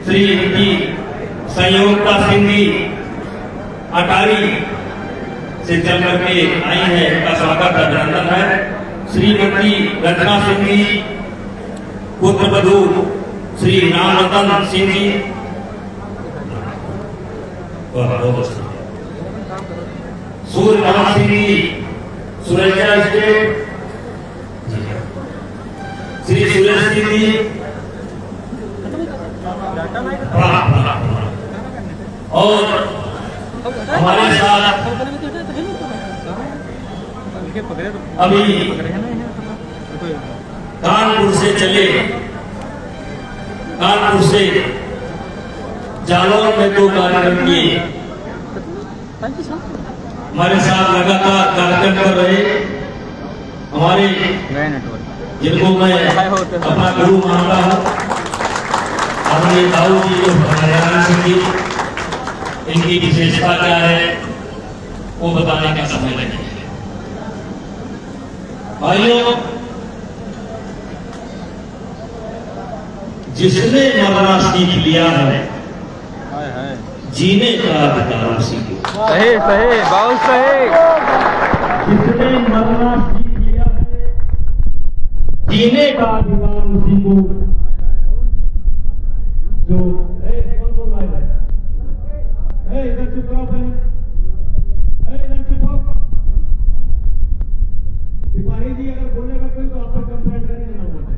श्रीमती संयोगता सिंधी अटारी से चल करके आई है, उनका स्वागत अभिनंदन है। श्रीमती रचना सिंधी पुत्र वधू श्री राम रतन सिंह जी, सूर्यनाथ सिंह जी सुरक्षा स्टेट, श्री सुरेश सिंह जी और हमारे साथ अभी कानपुर से चले, कानपुर से जालौन में 2 कार्यक्रम किए, हमारे साथ लगातार कार्यक्रम कर रहे हमारे जिनको मैं अपना गुरु मानता हूँ, अपने दाऊ जी जो हरियाणा सिंह जी, इनकी विशेषता क्या है वो बताने का समय नहीं है। भाइयों, जिसने मरना सीख लिया है, जीने का अधिकार उसी को। सही सही, बहुत सही। जिसने मरना सीख लिया है, जीने का अधिकार उसी को। जो कौन बोल रहा है, इधर चुप रहो भाई, इधर चुप रहो। सिपाही जी अगर बोलेगा कोई तो आप कंप्लेंट करेंगे ना बोले,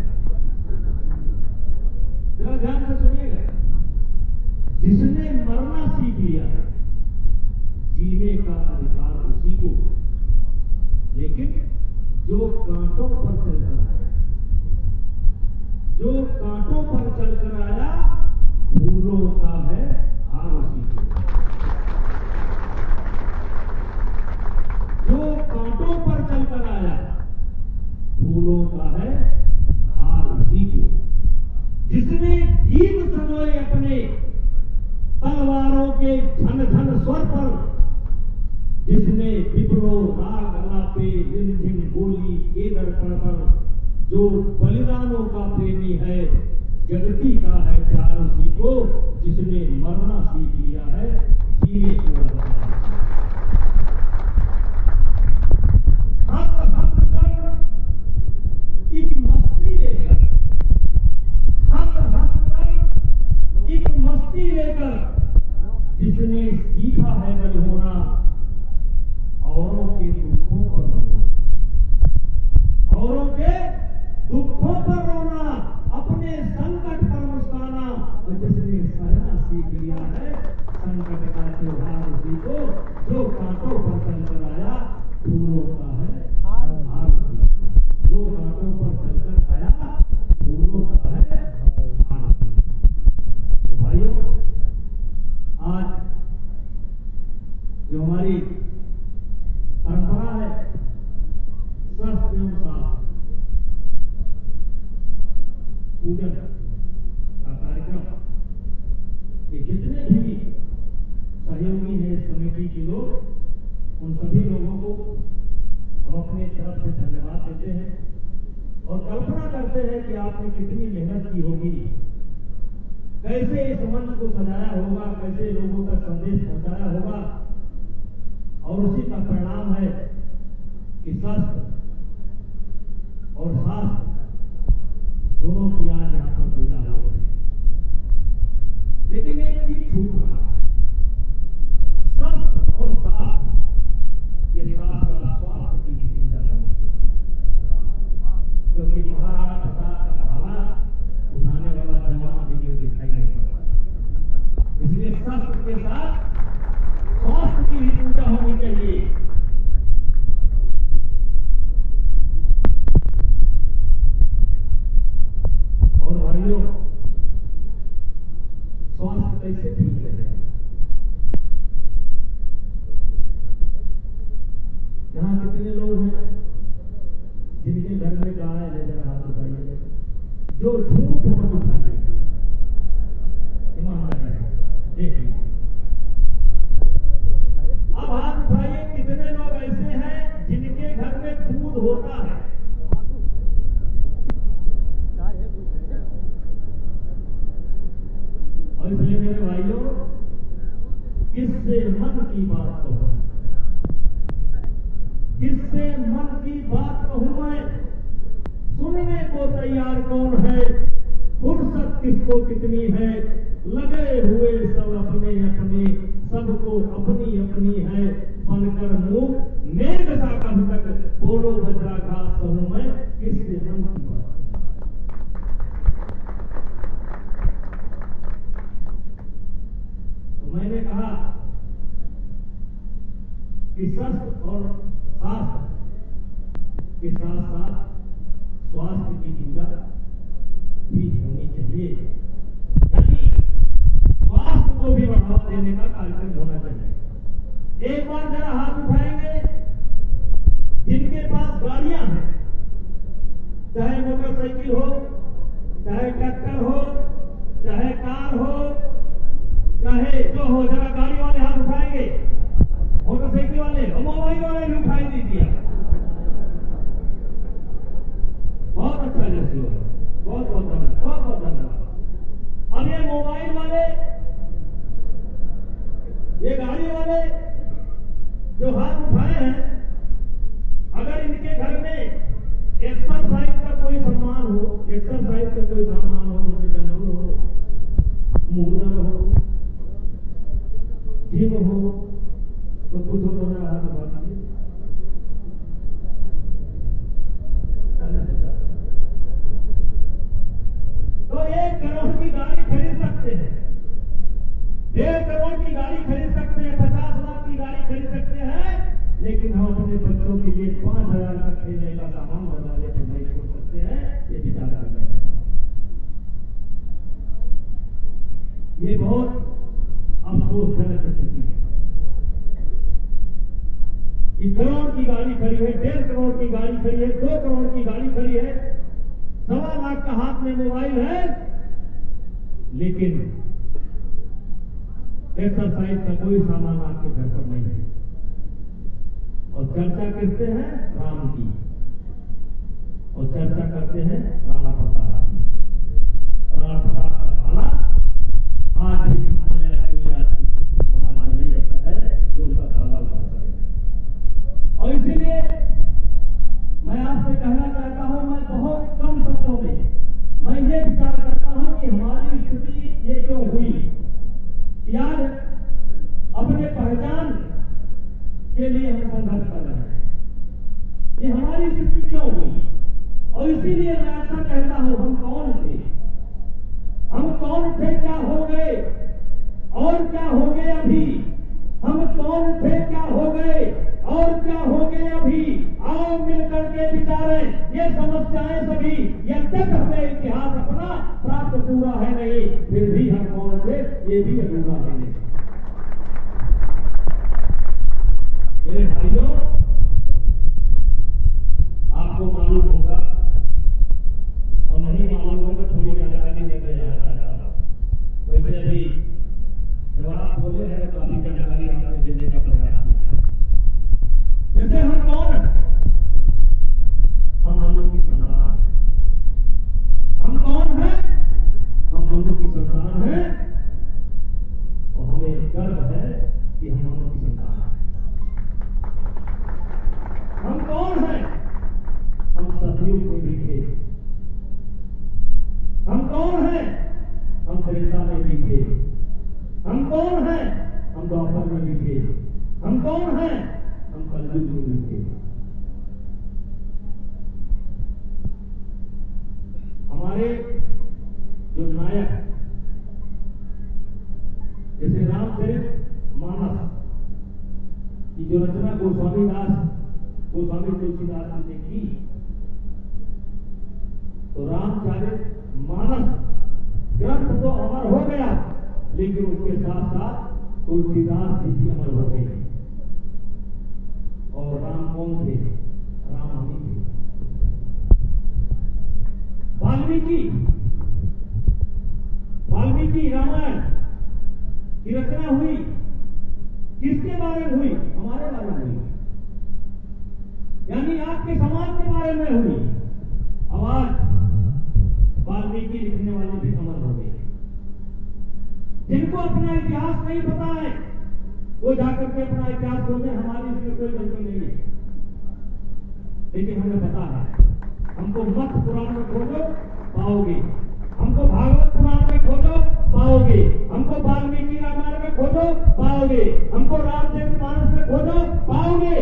जरा ध्यान से सुनिएगा। जिसने मरना सीख लिया है, जीने का अधिकार उसी को। लेकिन जो कांटों पर चल कर आया, जो कांटों पर चल कर आया, फूलों का है हार उसी को। जो कांटों पर चल कर आया, फूलों का है हार उसी को। जिसने गीत सजोए अपने तलवारों के झन झन स्वर पर, जिसने विप्रो राग अलापे रिमझिम बोली केदर पर, जो बलिदानों का प्रेमी है, जगती का है प्यार उसी को। जिसने मरना सीख लिया है, जीने को हंस हंस कर एक मस्ती लेकर, हंस हंस कर एक मस्ती लेकर, जिसने सीखा है बल होना, औरों के दुखों पर रोना, औरों के दुखों पर रोना, अपने संकट पर मुस्काना। और जिसने सहना सीख लिया है, संकट का त्योहार उसी को। जो कांटों पर चल कर आया, फूलों का है हार उसी को। जो कांटों पर चल कर आया, फूलों का है हार उसी को। तो भाइयों, आज जो हमारी परंपरा है, शस्त्र एवं शास्त्र पूजन का कार्यक्रम, कि जितने भी सहयोगी हैं इस कमेटी के लोग, उन सभी लोगों को हम अपने तरफ से धन्यवाद देते हैं और कल्पना करते हैं कि आपने कितनी मेहनत की होगी, कैसे इस मंच को सजाया होगा, कैसे लोगों तक संदेश पहुंचाया होगा। और उसी का परिणाम है कि शस्त्र और शास्त्र दोनों की आज यहां पर पूजा हो रही है। लेकिन एक चीज छूट रहा है, शस्त्र और शास्त्र के साथ साथ स्वास्थ्य की भी पूजा होगी, क्योंकि महाराणा प्रताप का भाला उठाने वाला जवान अभी जो दिखाई नहीं पड़ता। इसलिए शस्त्र के साथ स्वास्थ्य की भी पूजा होनी चाहिए। और और इसलिए मेरे भाइयों, किससे मन की बात कहूं, किससे मन की बात कहूं मैं, सुनने को तैयार कौन है, फुर्सत किसको कितनी है, लगे हुए सब अपने अपने, सबको अपनी अपनी है, बनकर मुंह मेघ सा कब तक, बोलो वज्राघात कहूं मैं, किससे मन की बात। तो मैंने कहा कि शस्त्र और शास्त्र के साथ साथ स्वास्थ्य की पूजा भी होनी चाहिए, यानी स्वास्थ्य को भी बढ़ावा देने का कार्यक्रम होना चाहिए। एक बार जरा हाथ उठाएंगे जिनके पास गाड़ियां हैं, चाहे मोटरसाइकिल हो, चाहे ट्रैक्टर हो, चाहे कार हो, चाहे जो हो, जरा गाड़ी वाले हाथ उठाएंगे, मोटरसाइकिल वाले और मोबाइल वाले भी उठाई दीजिए। बहुत अच्छा जैसी हो, बहुत बहुत धन्यवाद, बहुत बहुत धन्यवाद। अब ये मोबाइल वाले, ये गाड़ी वाले जो हाथ उठाए हैं, अगर इनके घर में एक्सरसाइज का कोई सामान हो, एक्सरसाइज का कोई सामान हो, जैसे डंबल हो, मूलर हो, जिम हो, तो कुछ हो तो मेरा हाथ उठा दीजिए। तो 1 करोड़ की गाड़ी खरीद सकते हैं, 1.5 करोड़ की गाड़ी खरीद सकते हैं, 50 लाख की गाड़ी खरीद सकते हैं, लेकिन हम अपने बच्चों के लिए 5,000 का खेलने का सामान बनाने पर नहीं छोड़ सकते हैं। ये विचार करने का, ये बहुत अफसोसजनक स्थिति है कि करोड़ की गाड़ी खड़ी है, 1.5 करोड़ की गाड़ी खड़ी है, 2 करोड़ की गाड़ी खड़ी है, 1.25 लाख का हाथ में मोबाइल है, लेकिन एक्सरसाइज का कोई सामान आपके घर पर नहीं है। और चर्चा करते हैं राम की, और चर्चा करते हैं राणा प्रताप की। राणा प्रताप का भाला आज भी कोई समाज में नहीं रहता है जो उसका भाला उठा सके। और इसीलिए मैं आपसे कहना चाहता हूं, मैं बहुत कम शब्दों में मैं ये विचार करता हूं कि हमारी स्थिति ये क्यों हुई, यार अपने पहचान के लिए हम संघर्ष कर रहे हैं, ये हमारी स्थिति क्यों हुई। और इसीलिए मैं ऐसा कहता हूं, हम कौन थे, हम कौन थे, क्या हो गए और क्या हो गए अभी, हम कौन थे, क्या हो गए और क्या हो गए अभी। आओ मिलकर के विचारें ये समस्याएं सभी, जब तक हमें इतिहास अपना प्राप्त पूरा है नहीं, फिर भी हम कौन थे ये भी अधूरा है नहीं। मेरे भाइयों, आपको मालूम होगा और नहीं मालूम होगा, थोड़ी जानकारी देते जाना चाहता हूं। वैसे अभी जब आप बोले हैं तो अभी जानकारी आपने देने का प्रयास किया। जैसे हम कौन हैं, हम मनु की संतान, हम कौन हैं, हम मनु की संतान हैं, और हमें गर्व है कि हम मनु की संतान हैं। हम कौन हैं, हम सतयुग में दिखे, हम कौन हैं, हम त्रेता में दिखे, हम कौन हैं, हम द्वापर में दिखे, हम कौन हैं, हम कलयुग में दिखे। हमारे जो नायक, जैसे रामचरितमानस की जो रचना गोस्वामी तुलसीदास ने की, तो रामचरितमानस ग्रंथ तो अमर हो गया, लेकिन उसके साथ साथ तुलसीदास जी भी अमर हो गए। और राम कौन थे, राम हम ही थे। वाल्मीकि रामायण की रचना हुई, किसके बारे में हुई, हमारे बारे में हुई, यानी आपके समाज के बारे में हुई। अब आज वाल्मीकि लिखने वाले भी अमर हो गए। अपना इतिहास नहीं पता है वो जाकर के अपना इतिहास बोलते हैं हमारी इसमें कोई गलती नहीं है, लेकिन हमें पता है। हमको मत्स्य पुराण में खोजो पाओगे, हमको भागवत पुराण में खोजो पाओगे, हमको वाल्मीकि रामायण में खोजो पाओगे, हमको रामचरितमानस में खोजो पाओगे।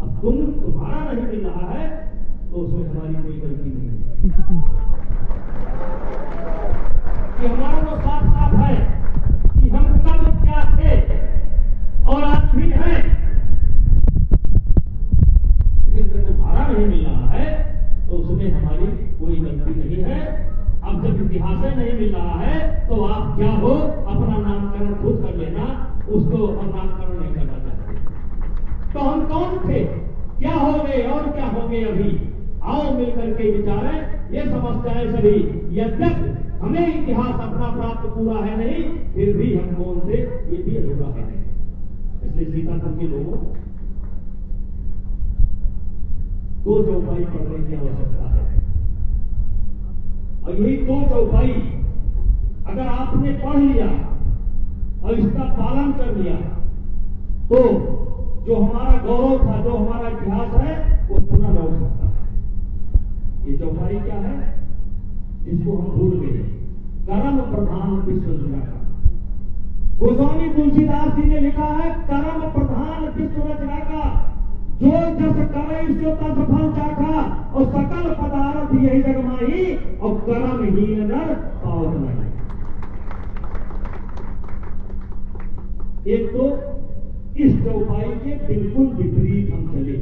अब तुम्हारा नहीं मिल रहा है तो उसमें हमारी कोई गलती नहीं है कि हमारा तो साफ साफ है कि हम कब क्या थे और आज भी हैं। लेकिन जब तुम्हारा नहीं मिल रहा है तो उसमें हमारी कोई गलती नहीं है। अब जब इतिहास नहीं मिल रहा है तो आप क्या हो, अपना नामकरण खुद कर लेना, उसको नामकरण नहीं करना चाहते। तो हम कौन थे, क्या हो गए और क्या हो गए अभी, आओ मिलकर के विचारें ये समस्याएं सभी। यद्यपि हमें इतिहास अपना प्राप्त पूरा है नहीं, फिर भी हम कौन थे ये भी अधूरा है। इसलिए सीतापुर के लोगों दो चौपाई पढ़ने की आवश्यकता है, और यही दो चौपाई अगर आपने पढ़ लिया और इसका पालन कर लिया तो जो हमारा गौरव था, जो हमारा इतिहास है वो पुनः लौट सकता है। ये चौपाई क्या है जिसको हम भूल गए, कर्म प्रधान विश्व रचना। गोस्वामी तुलसीदास जी ने लिखा है कर्म प्रधान विश्व रचना का, जो जस करे सो तस फल चाखा, और सकल पदार्थ यही जगमाही, और कर्महीन नर पावत नहीं। एक तो इस चौपाई के बिल्कुल विपरीत हम चले,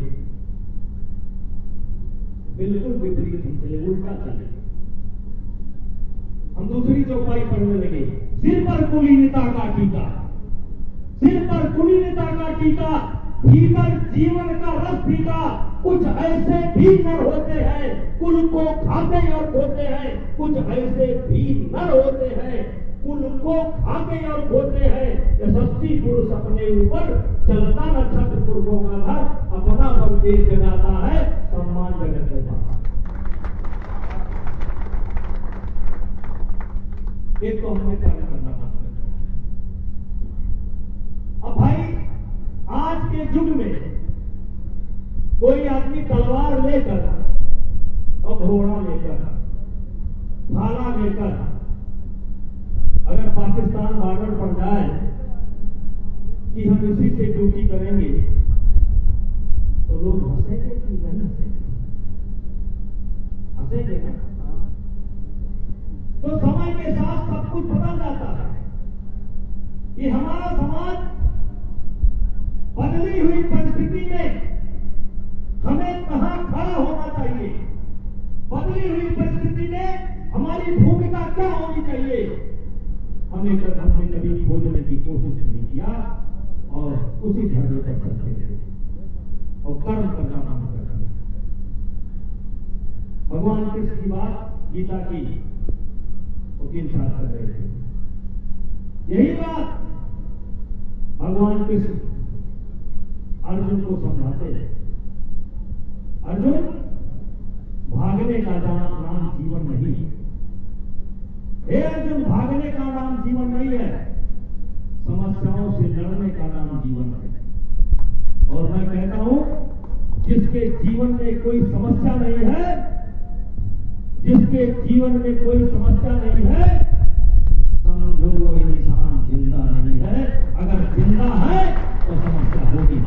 बिल्कुल विपरीत हम चले, उल्टा चले। हम दूसरी चौपाई पढ़ने लगे, सिर पर कुलीनता का टीका, सिर पर कुलीनता का टीका, भीतर जीवन का रस फीका, कुछ ऐसे भी नर होते हैं कुल को खाते और खोते हैं, कुछ ऐसे भी नर होते हैं कुल को खाते और खोते हैं। यशस्वी पुरुष अपने ऊपर चलता नक्षत्र पुरुषों का घर, अपना बल देश जगाता है, सम्मान जगत में पाता। एक तो हमें कार्य करना पड़ता है। अब भाई आज के युग में कोई आदमी तलवार लेकर और घोड़ा लेकर, भाला लेकर अगर पाकिस्तान बॉर्डर पर जाए कि हम इसी से ड्यूटी करेंगे तो लोग हंसेंगे कि नहीं हंसेंगे? हंसेंगे ना। तो समय के साथ सब कुछ बदल जाता है। ये हमारा समाज बदली हुई परिस्थिति में हमें कहां खड़ा होना चाहिए, बदली हुई परिस्थिति में हमारी भूमिका क्या होनी चाहिए, हमने कभी खोजने की कोशिश नहीं किया और उसी धरने पर चलते रहे और कर्म करना बंद कर दिया। भगवान कृष्ण की बात गीता की वकील साहब कर रहे थे, यही बात भगवान कृष्ण अर्जुन को समझाते हैं। अर्जुन, भागने का नाम जीवन नहीं है। हे अर्जुन, भागने का नाम जीवन नहीं है, समस्याओं से लड़ने का नाम जीवन है। और मैं कहता हूं जिसके जीवन में कोई समस्या नहीं है, जिसके जीवन में कोई समस्या नहीं है, समझो वो इंसान जिंदा नहीं है। अगर जिंदा है तो समस्या होगी।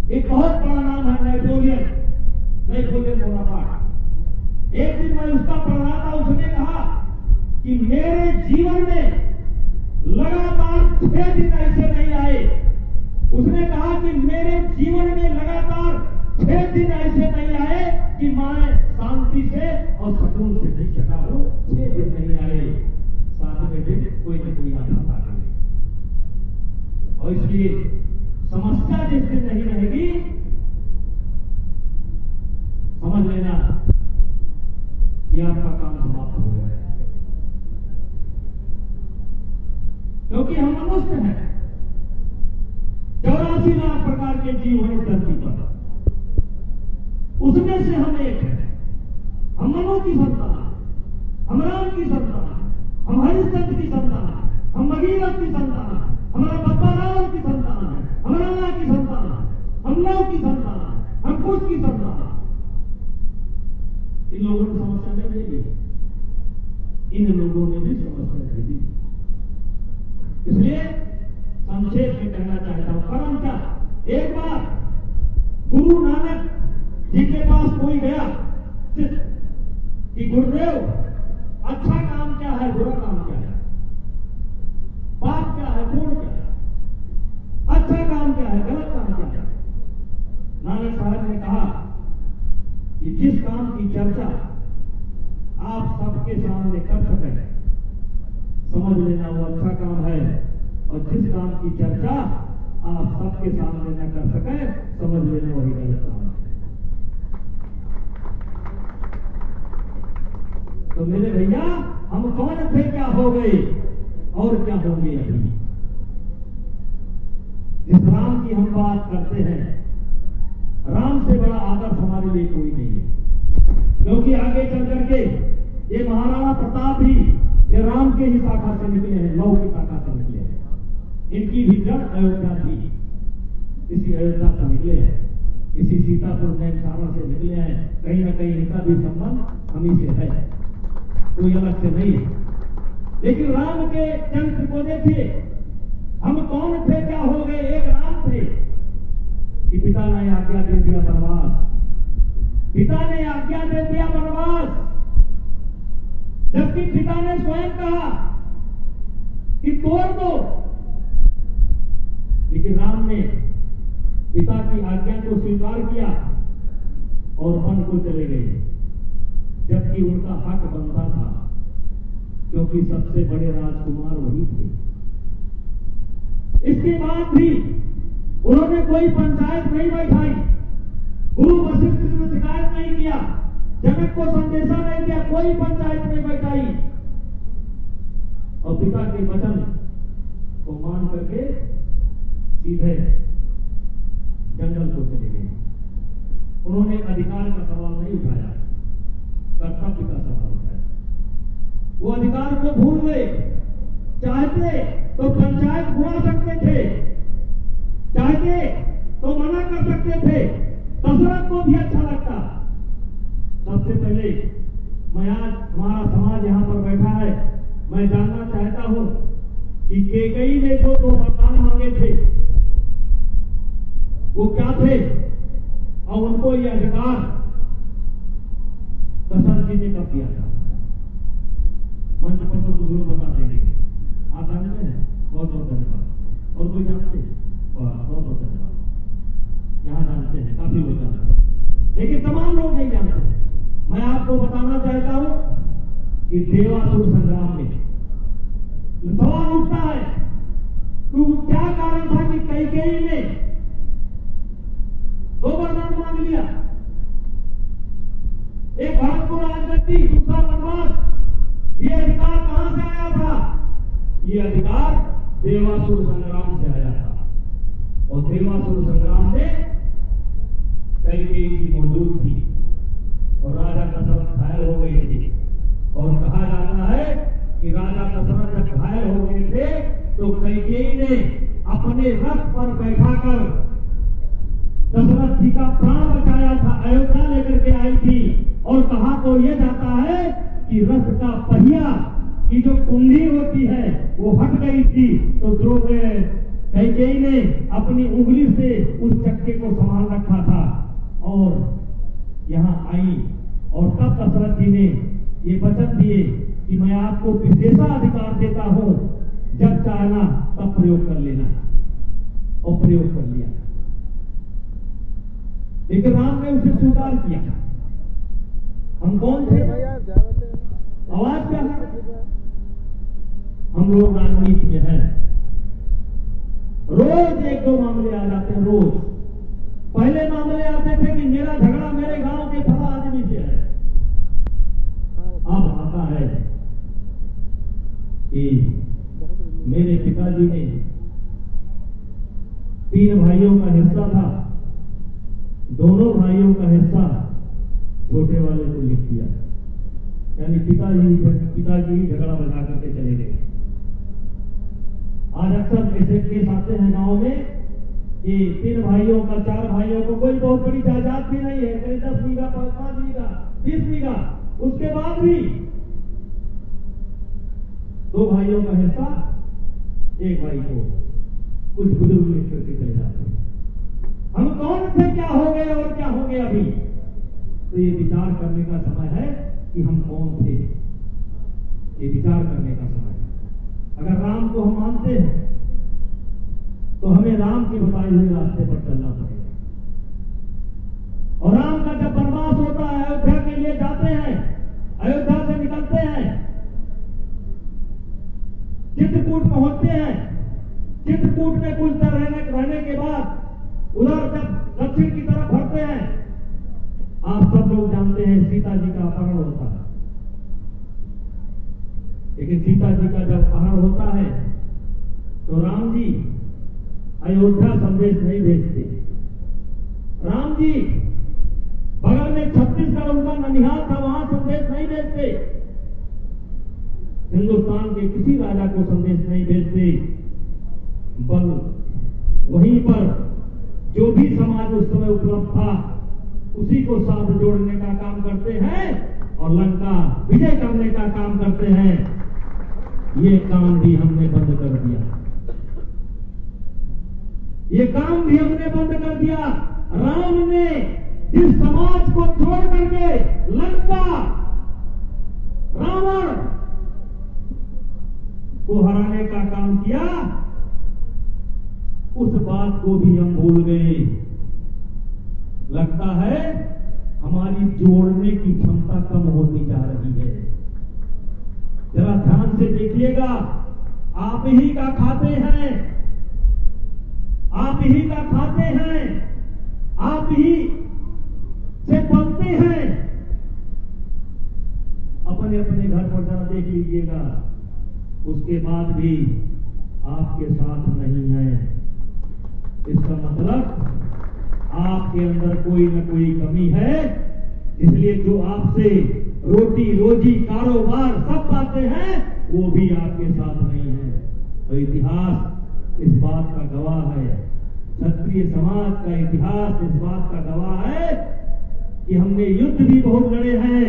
एक बहुत बड़ा नाम है नेपोलियन बोनापार्ट। एक दिन मैं उसका पढ़ रहा था, उसने कहा कि मेरे जीवन में लगातार 6 दिन ऐसे नहीं आए, उसने कहा कि मेरे जीवन में लगातार 6 दिन ऐसे नहीं आए कि मैं शांति से और सुकून से नहीं सका हूं। 6 दिन नहीं आए, 7वें दिन कोई न कोई आता था। और इसलिए समस्या जिस दिन नहीं रहेगी, समझ लेना कि आपका काम समाप्त हो गया है। क्योंकि हम मनुष्य हैं, 84 लाख प्रकार के जीव हैं धरती पर, उसमें से हम एक हैं। हम मनुष्य राम की संतान, हम राम की संतान, हम हरिश्चंद्र की संतान, हम भगीरथ की संतान, हमारा बाबा राम की संतान है, हम राणा की संतान, हम लव की संतान, हम कुश की संतान। इन लोगों ने समस्या नहीं भेजी, इन लोगों ने भी समस्या भेजी। इसलिए संक्षेप में कहना चाहता हूं, कर्म क्या? एक बार गुरु नानक जी के पास कोई गया कि गुरुदेव, अच्छा काम क्या है, बुरा काम क्या है, पाप क्या है, पुण्य क्या है, अच्छा काम क्या है, गलत काम क्या है? नानक साहब ने कहा कि जिस काम की चर्चा आप सबके सामने कर सके, समझ लेना वो अच्छा काम है, और जिस काम की चर्चा आप सबके सामने न कर सके, समझ लेना वही गलत काम है। तो मेरे भैया, हम कौन थे, क्या हो गए और क्या होंगे अभी? जिस राम की हम बात करते हैं, राम से बड़ा आदर्श हमारे लिए कोई नहीं है, क्योंकि आगे चल करके ये महाराणा प्रताप भी ये राम के ही शाखा से निकले हैं, लौ की शाखा से निकले हैं। इनकी भी जड़ अयोध्या थी, इसी अयोध्या से निकले हैं, इसी सीतापुर नैनसारा से निकले हैं। कहीं ना कहीं इनका भी संबंध हम ही से है, कोई अलग से नहीं है। लेकिन राम के चरित्र को देखिए, हम कौन थे, क्या हो गए? एक राम थे कि पिता ने आज्ञा दे दिया वनवास, पिता ने आज्ञा दे दिया वनवास, जबकि पिता ने स्वयं कहा कि तोड़ दो, लेकिन राम ने पिता की आज्ञा को स्वीकार किया और वन को चले गए, जबकि उनका हक बनता था, क्योंकि सबसे बड़े राजकुमार वही थे। इसके बाद भी उन्होंने कोई पंचायत नहीं बैठाई, गुरु वशिष्ठ ने शिकायत नहीं किया, जनक को संदेशा नहीं दिया, कोई पंचायत नहीं बैठाई, और पिता के वचन को मान करके सीधे जंगल को चले गए। उन्होंने अधिकार का सवाल नहीं उठाया, कर्तव्य का सवाल उठाया। वो अधिकार को भूल गए। चाहते तो पंचायत बुला सकते थे, चाहते तो मना कर सकते थे, दशरथ को भी अच्छा लगता। सबसे पहले मैं आज हमारा समाज यहां पर बैठा है, मैं जानना चाहता हूं कि कैकेयी ने जो दो वरदान मांगे थे वो क्या थे, और उनको ये अधिकार दशरथ जी ने कब दिया था? मंच पर तो कुछ लोग बता देंगे, आप जानते हैं, बहुत बहुत धन्यवाद। और कोई जानते हैं? बहुत बहुत धन्यवाद। यहां जानते हैं, काफी लोग जानते हैं, लेकिन तमाम लोग नहीं जानते। मैं आपको बताना चाहता हूं कि देवासुर संग्राम में सवाल उठता है, तो क्या कारण था कि कैकेयी ने दो वरदान मांग लिया, एक भारत को राजगद्दी, दूसरा वनवास। ये अधिकार कहां से आया था? ये अधिकार देवासुर संग्राम से आया था, और देवासुर संग्राम में कैकेयी जी मौजूद थी और राजा दशरथ घायल हो गए थे। और कहा जाता है कि राजा दशरथ जब घायल हो गए थे तो कैकेयी ने अपने रथ पर बैठाकर दशरथ जी का प्राण बचाया था, अयोध्या लेकर के आई थी। और कहा तो यह जाता है कि रथ का पहिया की जो कुंडी होती है वो हट गई थी, तो कैकेयी ने अपनी उंगली से उस चक्के को संभाल रखा था और यहां आई। और तब दशरथ जी ने ये वचन दिए कि मैं आपको विशेषाधिकार देता हूं, जब चाहना तब प्रयोग कर लेना, और प्रयोग कर लिया। लेकिन राम ने उसे स्वीकार किया। हम कौन थे? आवाज क्या है? हम लोग राजनीति में हैं, रोज एक दो मामले आ जाते हैं। रोज पहले मामले आते थे कि मेरा झगड़ा मेरे गांव के फला आदमी से है। अब आता है कि मेरे पिताजी ने 3 भाइयों का हिस्सा था, दोनों भाइयों का हिस्सा छोटे वाले को लिख दिया। यानी पिताजी झगड़ा बजा करके चले गए। आज अक्सर ऐसे केस आते हैं गांव में कि 3 भाइयों का 4 भाइयों को कोई बहुत बड़ी जायदाद भी नहीं है, कहीं 10 बीघा 5 बीघा 20 बीघा, उसके बाद भी 2 भाइयों का हिस्सा 1 भाई को कुछ बुजुर्ग लिख करके चले जाते हैं। हम कौन थे, क्या हो गए और क्या हो गया अभी? तो ये विचार करने का समय है कि हम कौन थे, ये विचार करने का समय है। अगर राम को हम मानते हैं तो हमें राम के बताए हुए रास्ते पर चलना पड़ेगा। और राम का जब वनवास होता है, अयोध्या के लिए जाते हैं, अयोध्या से निकलते हैं, चित्रकूट पहुंचते हैं, चित्रकूट में कुछ देर रहने के बाद उधर जब दक्षिण की तरफ बढ़ते हैं, आप सब लोग जानते हैं सीता जी का अपहरण होता है। लेकिन सीता जी का जब अपहरण होता है तो राम जी अयोध्या संदेश नहीं भेजते। राम जी बगल में छत्तीसगढ़ उनका ननिहाल था, वहां संदेश नहीं भेजते। हिंदुस्तान के किसी राजा को संदेश नहीं भेजते, बल वहीं पर जो भी समाज उस समय उपलब्ध था उसी को साथ जोड़ने का काम करते हैं और लंका विजय करने का काम करते हैं। ये काम भी हमने बंद कर दिया, ये काम भी हमने बंद कर दिया। राम ने जिस समाज को छोड़ करके लंका रावण को हराने का काम किया, उस बात को भी हम भूल गए। लगता है हमारी जोड़ने की क्षमता कम होती जा रही है। जरा ध्यान से देखिएगा, आप ही का खाते हैं, आप ही का खाते हैं, आप ही से पलते हैं। अपने अपने घर पर जरा देख लीजिएगा, उसके बाद भी आपके साथ नहीं है। इसका मतलब आपके अंदर कोई न कोई कमी है, इसलिए जो आपसे रोटी रोजी कारोबार सब पाते हैं वो भी आपके साथ नहीं है। तो इतिहास इस बात का गवाह है, क्षत्रिय समाज का इतिहास इस बात का गवाह है कि हमने युद्ध भी बहुत लड़े हैं,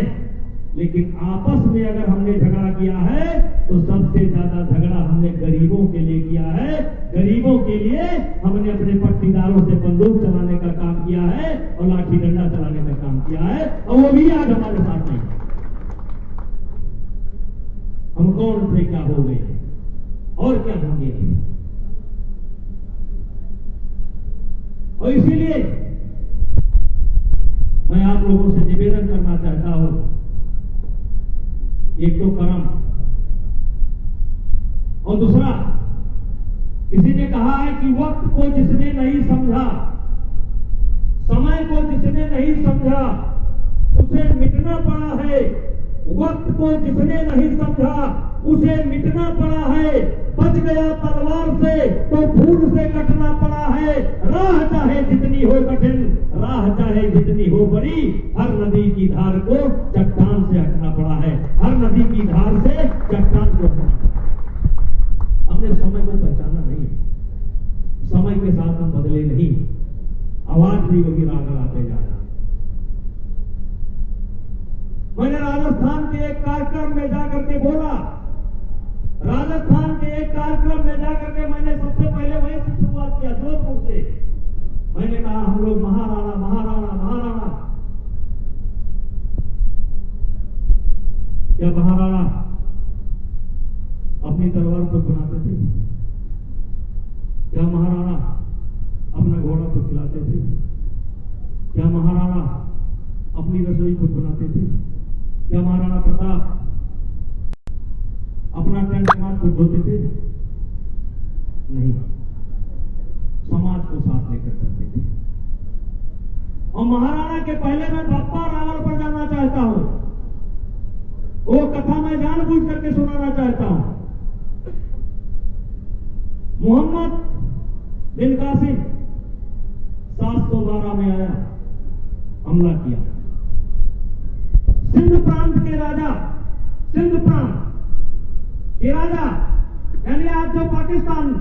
लेकिन आपस में अगर हमने झगड़ा किया है तो सबसे ज्यादा झगड़ा हमने गरीबों के लिए किया है। गरीबों के लिए हमने अपने पट्टीदारों से बंदूक चलाने का काम किया है और लाठी डंडा चलाने का काम किया है, और वो भी आज हमारे साथ नहीं। हम कौन थे, क्या हो गए और क्या होंगे। और इसीलिए मैं आप लोगों से निवेदन करना चाहता हूं, एक तो कर्म और दूसरा, किसी ने कहा है कि वक्त को जिसने नहीं समझा, समय को जिसने नहीं समझा उसे मिटना पड़ा है। वक्त को जिसने नहीं समझा उसे मिटना पड़ा है। बच गया तलवार से तो फूल से कटना पड़ा है। राह चाहे जितनी हो कठिन, राह चाहे जितनी हो बड़ी, हर नदी की धार को चट्टान से हटना पड़ा है। हर नदी की धार से चट्टान को हटना। हमने समय को पहचाना नहीं, समय के साथ हम बदले नहीं, आवाज भी वही राग लाते जा रहा। मैंने राजस्थान के एक कार्यक्रम में जाकर के बोला, राजस्थान के एक कार्यक्रम में जाकर के मैंने सबसे पहले वहीं से शुरुआत किया, जोधपुर से। मैंने कहा हम लोग महाराणा महाराणा महाराणा, क्या महाराणा अपनी तलवार पर बनाते थे? क्या महाराणा अपना घोड़ा खुद खिलाते थे? क्या महाराणा अपनी रसोई खुद बनाते थे? क्या महाराणा प्रताप अपना टेंट मार खुद धोते थे? नहीं, समाज को साथ लेकर चलते थे। और महाराणा के पहले मैं बप्पा रावल पर जाना चाहता हूं, वो कथा मैं जानबूझ करके सुनाना चाहता हूं। मोहम्मद बिन कासिम 712 में आया, हमला किया। सिंध प्रांत के राजा सिंध प्रांत, ये राजा यानी आज जो पाकिस्तान